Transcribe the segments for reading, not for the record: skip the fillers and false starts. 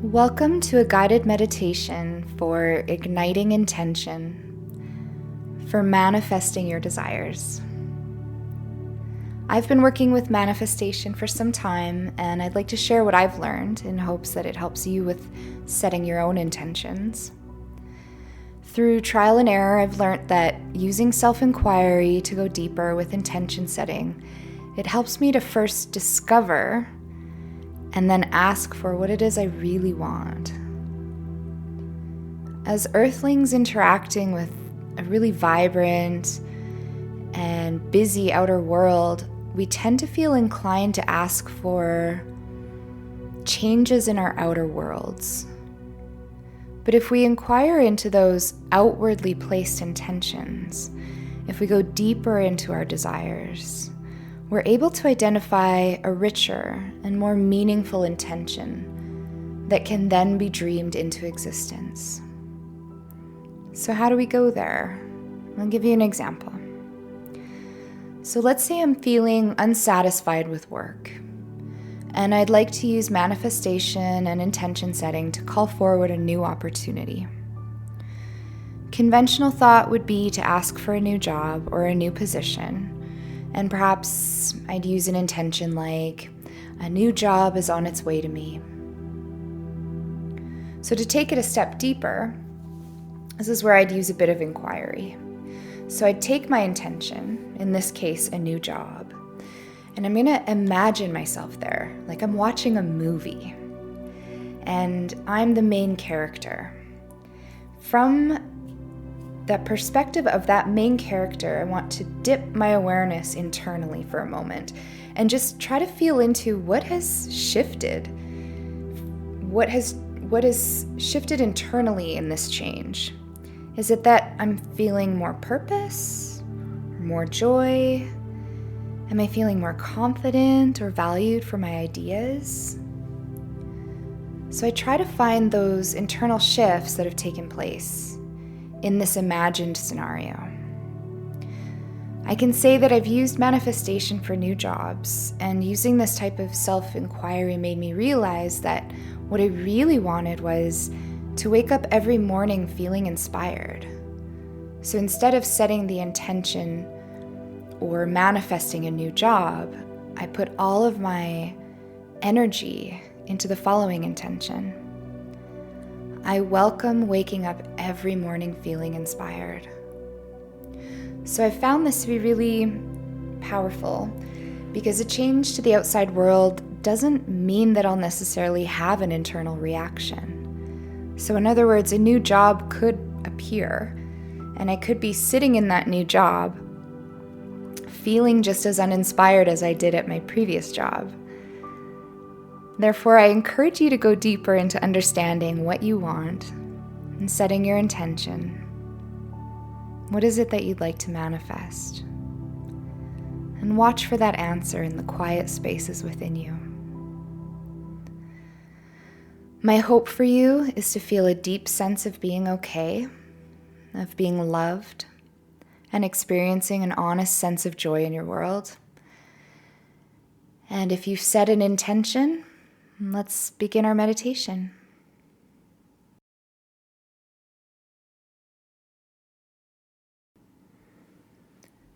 Welcome to a guided meditation for igniting intention, for manifesting your desires. I've been working with manifestation for some time, and I'd like to share what I've learned in hopes that it helps you with setting your own intentions. Through trial and error, I've learned that using self-inquiry to go deeper with intention setting, it helps me to first discover and then ask for what it is I really want. As earthlings interacting with a really vibrant and busy outer world, we tend to feel inclined to ask for changes in our outer worlds. But if we inquire into those outwardly placed intentions, if we go deeper into our desires, we're able to identify a richer and more meaningful intention that can then be dreamed into existence. So how do we go there? I'll give you an example. So let's say I'm feeling unsatisfied with work, and I'd like to use manifestation and intention setting to call forward a new opportunity. Conventional thought would be to ask for a new job or a new position. And perhaps I'd use an intention like, a new job is on its way to me. So to take it a step deeper, this is where I'd use a bit of inquiry. So I'd take my intention, in this case, a new job, and I'm gonna imagine myself there, like I'm watching a movie, and I'm the main character. From that perspective of that main character, I want to dip my awareness internally for a moment and just try to feel into what has shifted. What has shifted internally in this change? Is it that I'm feeling more purpose, or more joy? Am I feeling more confident or valued for my ideas? So I try to find those internal shifts that have taken place in this imagined scenario. I can say that I've used manifestation for new jobs, and using this type of self-inquiry made me realize that what I really wanted was to wake up every morning feeling inspired. So instead of setting the intention or manifesting a new job, I put all of my energy into the following intention. I welcome waking up every morning feeling inspired. So I found this to be really powerful because a change to the outside world doesn't mean that I'll necessarily have an internal reaction. So in other words, a new job could appear, and I could be sitting in that new job feeling just as uninspired as I did at my previous job. Therefore, I encourage you to go deeper into understanding what you want and setting your intention. What is it that you'd like to manifest? And watch for that answer in the quiet spaces within you. My hope for you is to feel a deep sense of being okay, of being loved, and experiencing an honest sense of joy in your world. And if you've set an intention, let's begin our meditation.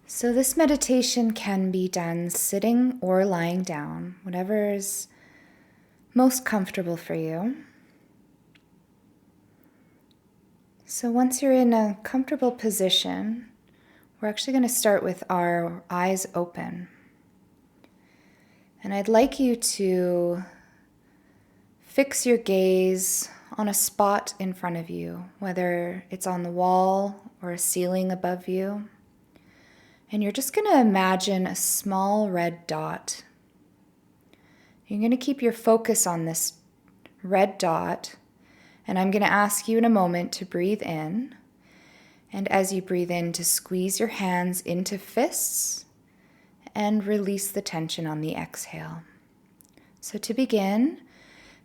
So this meditation can be done sitting or lying down, whatever is most comfortable for you. So once you're in a comfortable position, we're actually going to start with our eyes open. And I'd like you to fix your gaze on a spot in front of you, whether it's on the wall or a ceiling above you. And you're just going to imagine a small red dot. You're going to keep your focus on this red dot, and I'm going to ask you in a moment to breathe in. And as you breathe in, to squeeze your hands into fists and release the tension on the exhale. So to begin,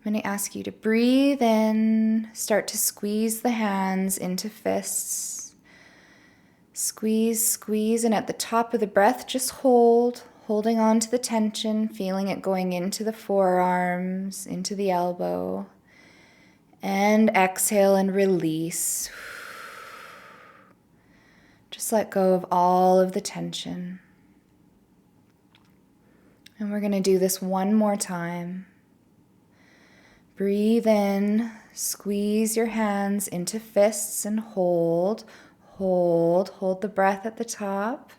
I'm going to ask you to breathe in, start to squeeze the hands into fists. Squeeze, squeeze, and at the top of the breath, just holding on to the tension, feeling it going into the forearms, into the elbow. And exhale and release. Just let go of all of the tension. And we're going to do this one more time. Breathe in, squeeze your hands into fists and hold. Hold the breath at the top.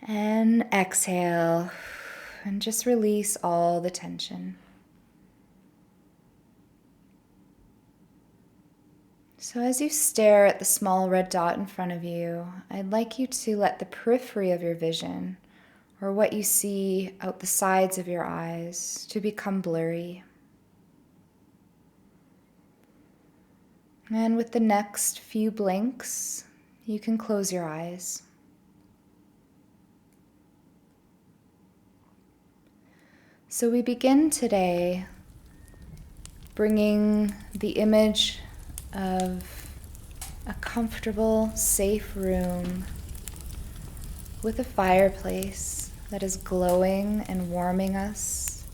And exhale, and just release all the tension. So as you stare at the small red dot in front of you, I'd like you to let the periphery of your vision, or what you see out the sides of your eyes, to become blurry. And with the next few blinks, you can close your eyes. So we begin today bringing the image of a comfortable, safe room with a fireplace that is glowing and warming us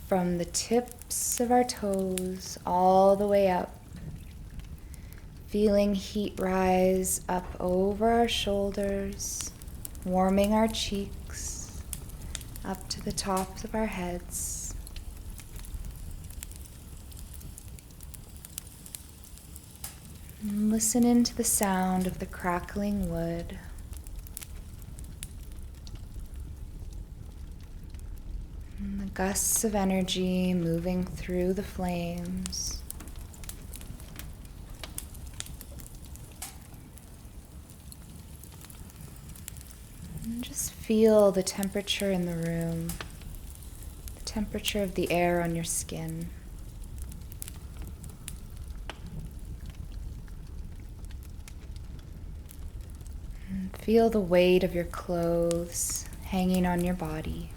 from the tips of our toes all the way up, feeling heat rise up over our shoulders, warming our cheeks, up to the tops of our heads. And listen into the sound of the crackling wood. And the gusts of energy moving through the flames. And just feel the temperature in the room, the temperature of the air on your skin. And feel the weight of your clothes hanging on your body.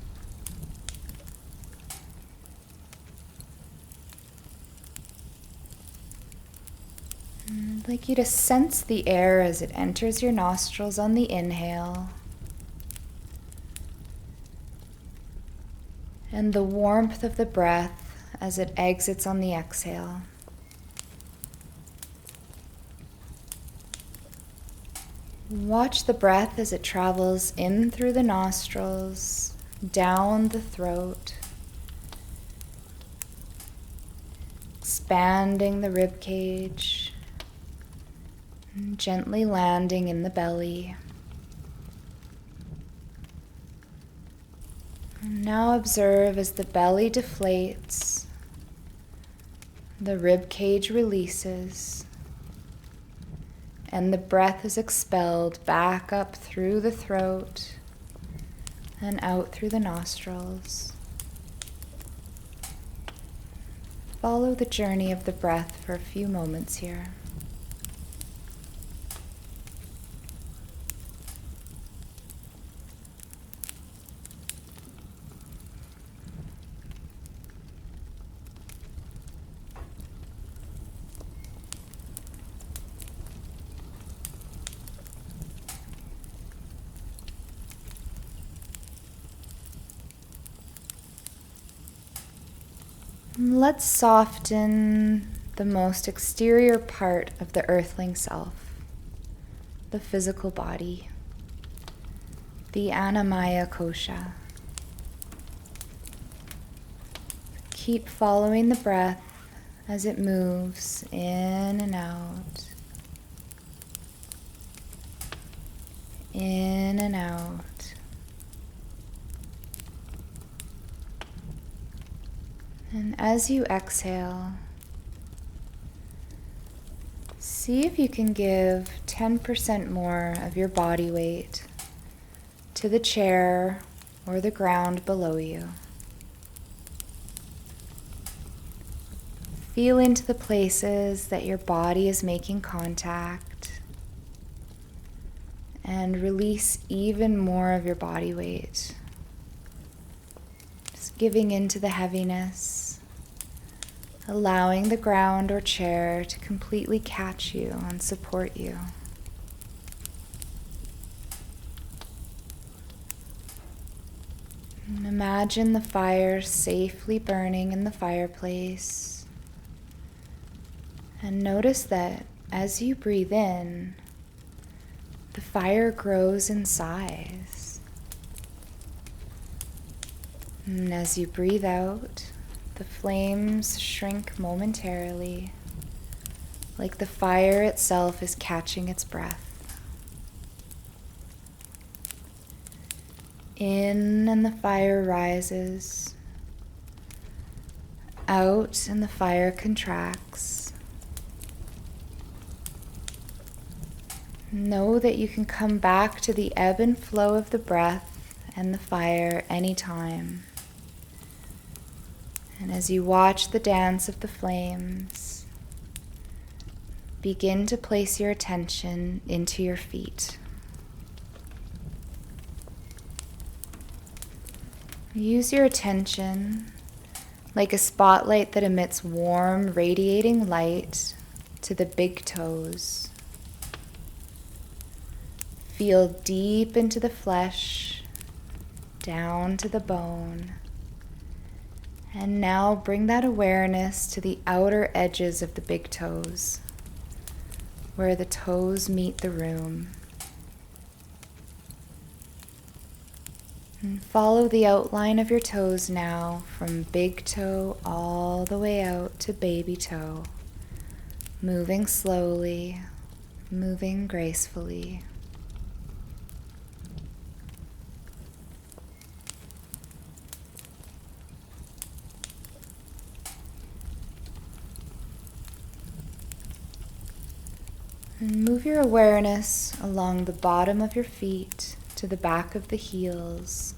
And I'd like you to sense the air as it enters your nostrils on the inhale, and the warmth of the breath as it exits on the exhale. Watch the breath as it travels in through the nostrils, down the throat, expanding the rib cage, and gently landing in the belly. And now observe as the belly deflates, the rib cage releases, and the breath is expelled back up through the throat and out through the nostrils. Follow the journey of the breath for a few moments here. Let's soften the most exterior part of the earthling self, the physical body, the Annamaya Kosha. Keep following the breath as it moves in and out, in and out. And as you exhale, see if you can give 10% more of your body weight to the chair or the ground below you. Feel into the places that your body is making contact, and release even more of your body weight. Just giving into the heaviness, allowing the ground or chair to completely catch you and support you. And imagine the fire safely burning in the fireplace. And notice that as you breathe in, the fire grows in size. And as you breathe out, the flames shrink momentarily, like the fire itself is catching its breath. In and the fire rises. Out and the fire contracts. Know that you can come back to the ebb and flow of the breath and the fire anytime. And as you watch the dance of the flames, begin to place your attention into your feet. Use your attention like a spotlight that emits warm, radiating light to the big toes. Feel deep into the flesh, down to the bone. And now bring that awareness to the outer edges of the big toes, where the toes meet the room. And follow the outline of your toes now from big toe all the way out to baby toe, moving slowly, moving gracefully. And move your awareness along the bottom of your feet to the back of the heels,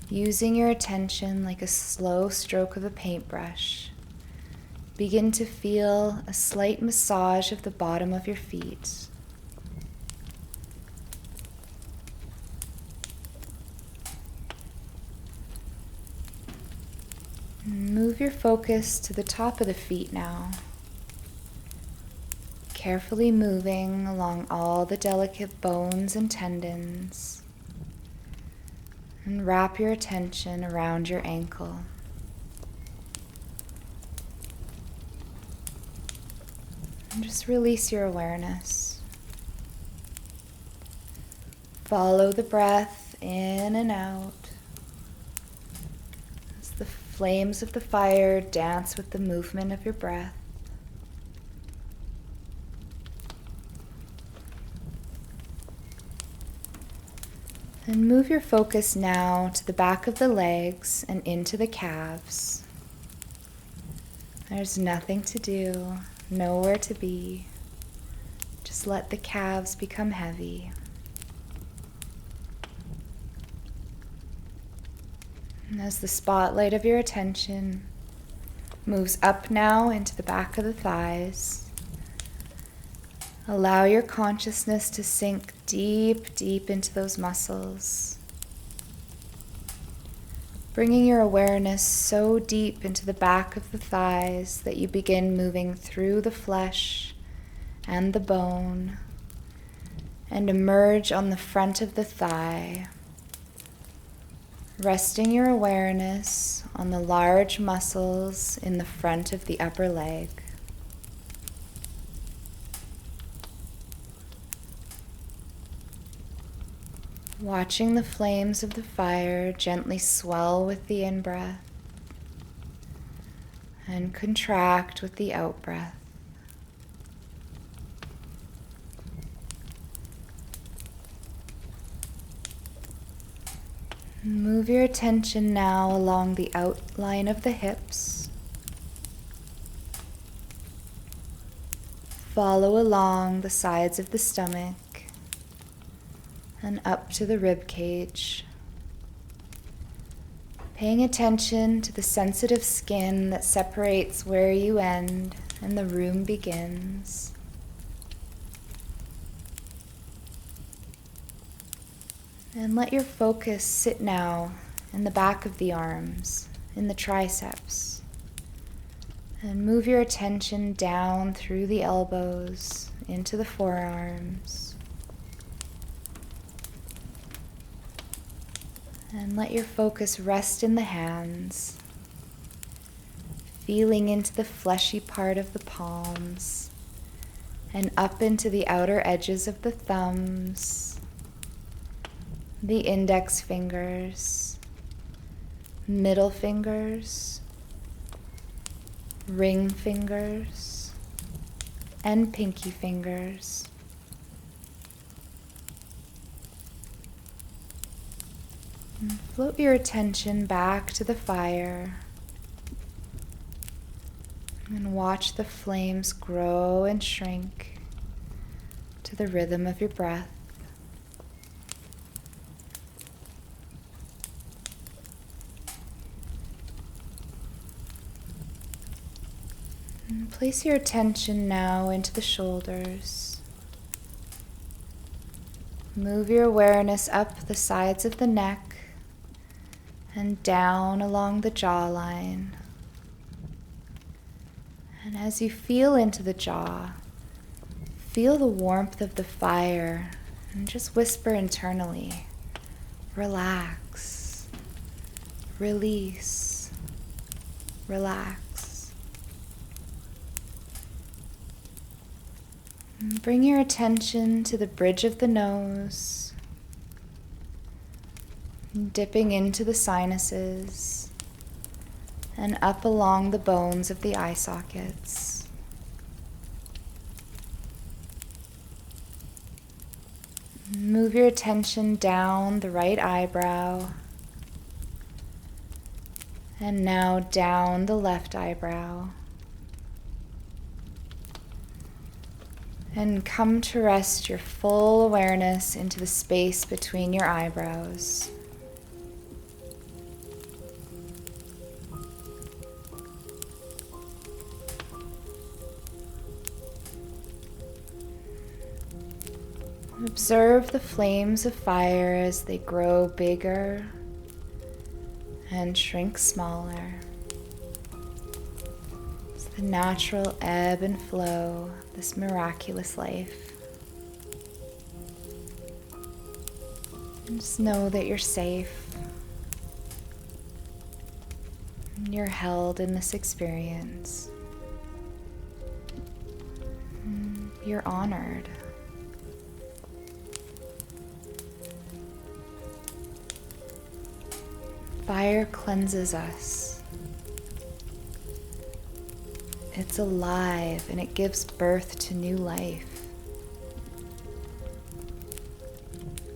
using your attention like a slow stroke of a paintbrush. Begin to feel a slight massage of the bottom of your feet. And move your focus to the top of the feet now. Carefully moving along all the delicate bones and tendons. And wrap your attention around your ankle. And just release your awareness. Follow the breath in and out as the flames of the fire dance with the movement of your breath. And move your focus now to the back of the legs and into the calves. There's nothing to do, nowhere to be. Just let the calves become heavy. And as the spotlight of your attention moves up now into the back of the thighs, allow your consciousness to sink deep, deep into those muscles, bringing your awareness so deep into the back of the thighs that you begin moving through the flesh and the bone and emerge on the front of the thigh, resting your awareness on the large muscles in the front of the upper leg. Watching the flames of the fire gently swell with the in-breath and contract with the out-breath. Move your attention now along the outline of the hips. Follow along the sides of the stomach and up to the rib cage, paying attention to the sensitive skin that separates where you end and the room begins. And let your focus sit now in the back of the arms, in the triceps, and move your attention down through the elbows into the forearms. And let your focus rest in the hands, feeling into the fleshy part of the palms and up into the outer edges of the thumbs, the index fingers, middle fingers, ring fingers, and pinky fingers. And float your attention back to the fire and watch the flames grow and shrink to the rhythm of your breath. And place your attention now into the shoulders. Move your awareness up the sides of the neck and down along the jawline. And as you feel into the jaw, feel the warmth of the fire and just whisper internally, relax, release, relax. And bring your attention to the bridge of the nose, dipping into the sinuses and up along the bones of the eye sockets. Move your attention down the right eyebrow and now down the left eyebrow. And come to rest your full awareness into the space between your eyebrows. Observe the flames of fire as they grow bigger and shrink smaller. It's the natural ebb and flow of this miraculous life. And just know that you're safe. And you're held in this experience. And you're honored. Fire cleanses us. It's alive and it gives birth to new life.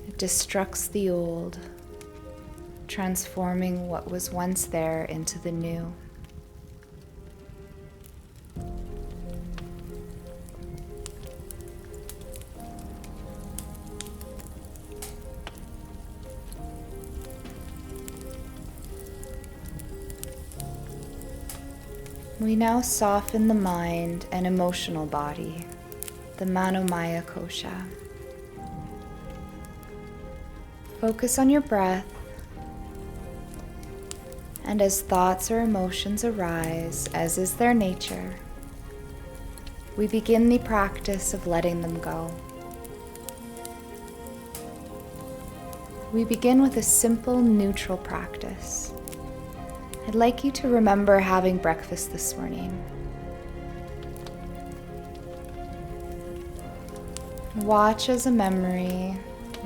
It destructs the old, transforming what was once there into the new. We now soften the mind and emotional body, the Manomaya Kosha. Focus on your breath, and as thoughts or emotions arise, as is their nature, we begin the practice of letting them go. We begin with a simple, neutral practice. I'd like you to remember having breakfast this morning. Watch as a memory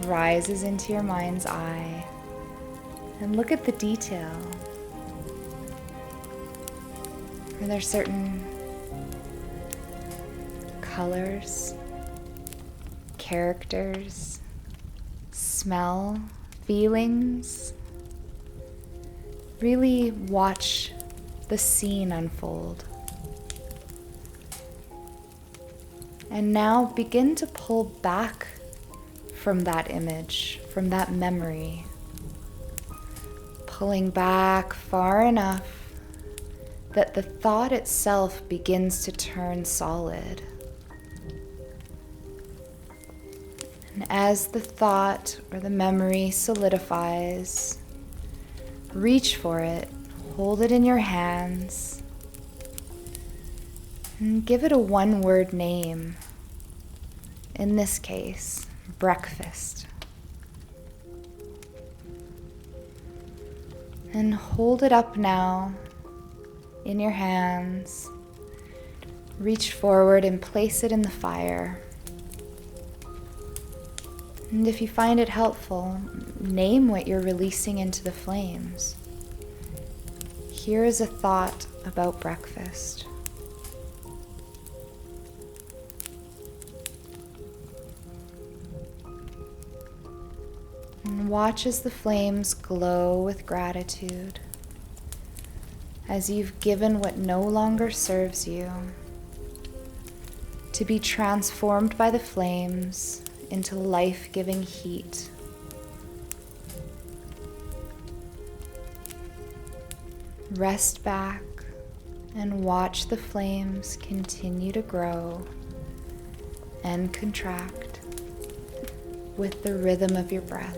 rises into your mind's eye and look at the detail. Are there certain colors, characters, smell, feelings? Really watch the scene unfold. And now begin to pull back from that image, from that memory. Pulling back far enough that the thought itself begins to turn solid. And as the thought or the memory solidifies, reach for it, hold it in your hands, and give it a one-word name. In this case, breakfast. And hold it up now in your hands. Reach forward and place it in the fire. And if you find it helpful, name what you're releasing into the flames. Here is a thought about breakfast. And watch as the flames glow with gratitude, as you've given what no longer serves you, to be transformed by the flames into life-giving heat. Rest back and watch the flames continue to grow and contract with the rhythm of your breath.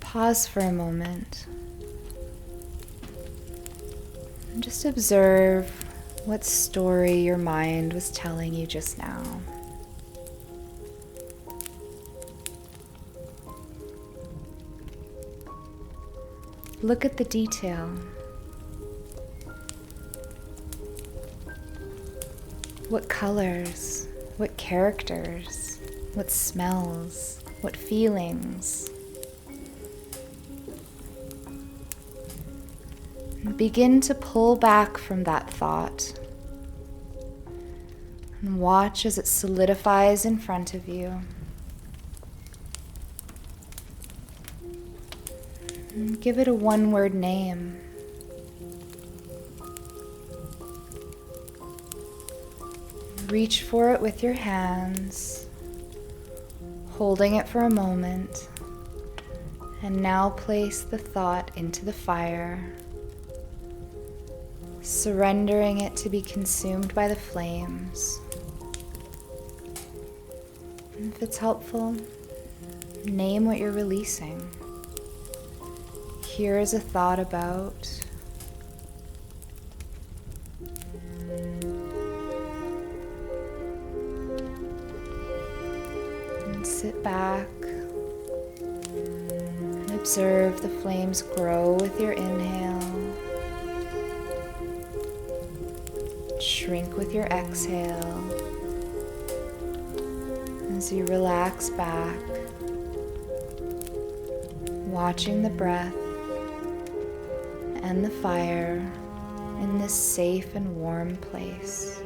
Pause for a moment and just observe what story your mind was telling you just now. Look at the detail. What colors, what characters, what smells, what feelings. Begin to pull back from that thought and watch as it solidifies in front of you. And give it a one-word name. Reach for it with your hands, holding it for a moment, and now place the thought into the fire, surrendering it to be consumed by the flames. And if it's helpful, name what you're releasing. Here is a thought about. And sit back and observe the flames grow with your inhale. Shrink with your exhale as you relax back, watching the breath and the fire in this safe and warm place.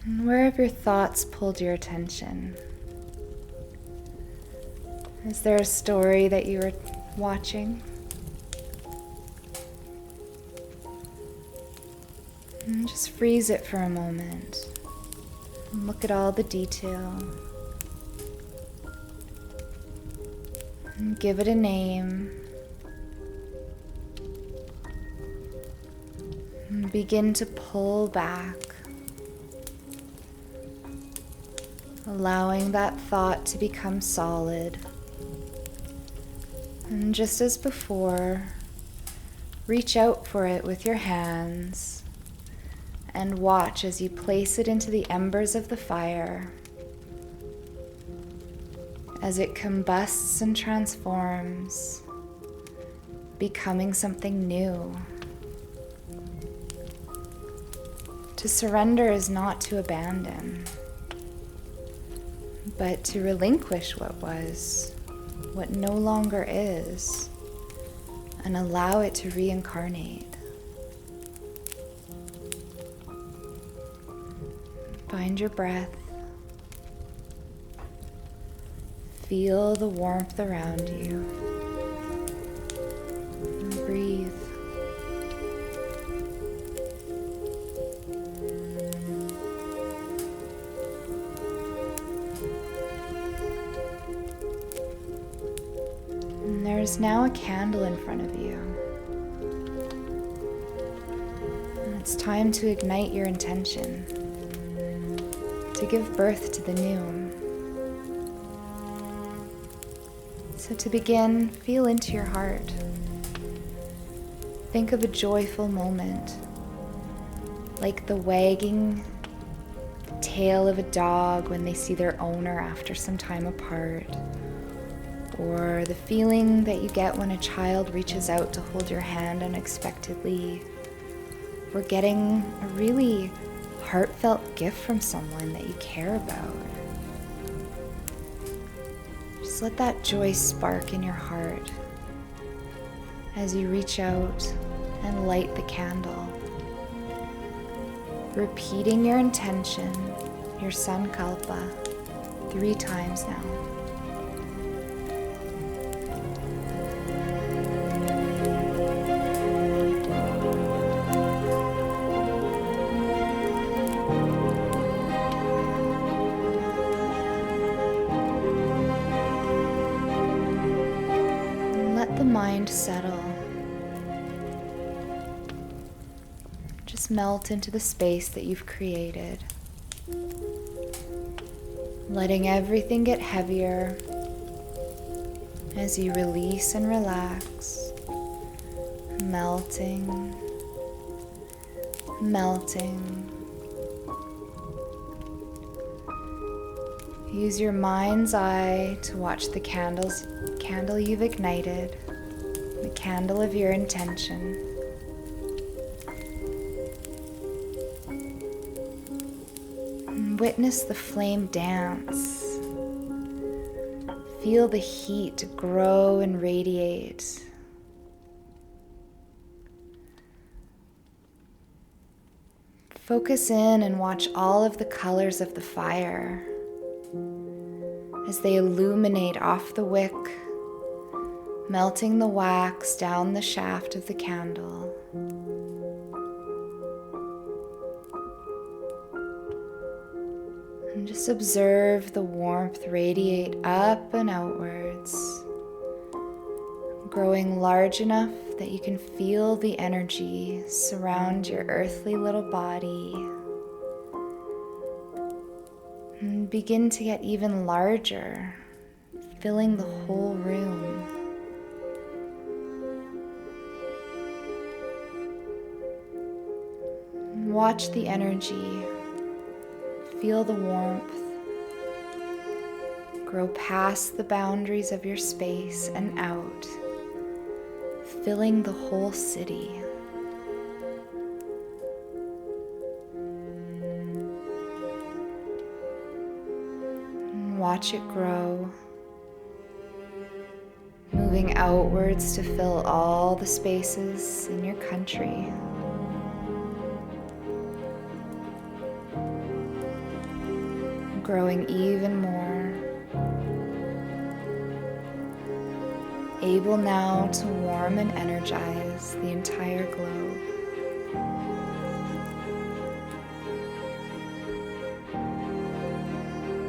And where have your thoughts pulled your attention? Is there a story that you were watching? And just freeze it for a moment. And look at all the detail. And give it a name. And begin to pull back, allowing that thought to become solid. And just as before, reach out for it with your hands and watch as you place it into the embers of the fire, as it combusts and transforms, becoming something new. To surrender is not to abandon, but to relinquish what was, what no longer is, and allow it to reincarnate. Find your breath. Feel the warmth around you. And breathe. And there's now a candle in front of you. And it's time to ignite your intention, to give birth to the new. So to begin, feel into your heart. Think of a joyful moment, like the wagging tail of a dog when they see their owner after some time apart, or the feeling that you get when a child reaches out to hold your hand unexpectedly, or getting a really heartfelt gift from someone that you care about. Just let that joy spark in your heart as you reach out and light the candle, repeating your intention, your sankalpa, 3 times now. Let the mind settle. Just melt into the space that you've created, letting everything get heavier as you release and relax, melting, melting. Use your mind's eye to watch the candle you've ignited, the candle of your intention. And witness the flame dance. Feel the heat grow and radiate. Focus in and watch all of the colors of the fire as they illuminate off the wick, melting the wax down the shaft of the candle. And just observe the warmth radiate up and outwards, growing large enough that you can feel the energy surround your earthly little body. And begin to get even larger, filling the whole room. And watch the energy, feel the warmth, grow past the boundaries of your space and out, filling the whole city. Watch it grow, moving outwards to fill all the spaces in your country. growing even more. Able now to warm and energize the entire globe.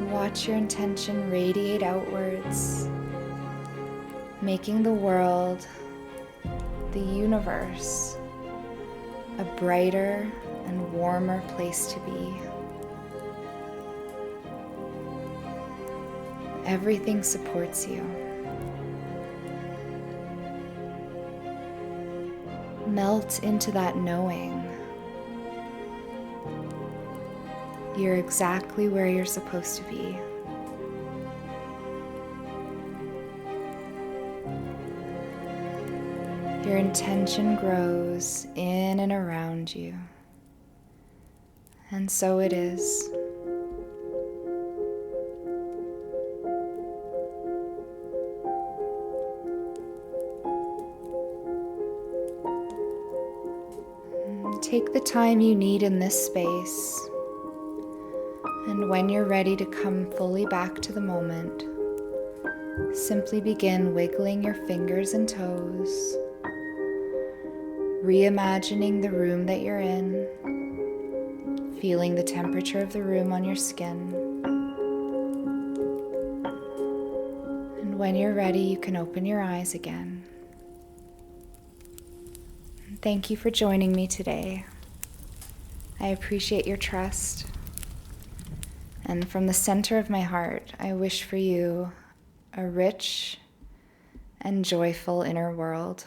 Watch your intention radiate outwards, making the world, the universe, a brighter and warmer place to be. Everything supports you. Melt into that knowing. You're exactly where you're supposed to be. Your intention grows in and around you. And so it is. Take the time you need in this space. And when you're ready to come fully back to the moment, simply begin wiggling your fingers and toes, reimagining the room that you're in, feeling the temperature of the room on your skin. And when you're ready, you can open your eyes again. Thank you for joining me today. I appreciate your trust. And from the center of my heart, I wish for you a rich and joyful inner world.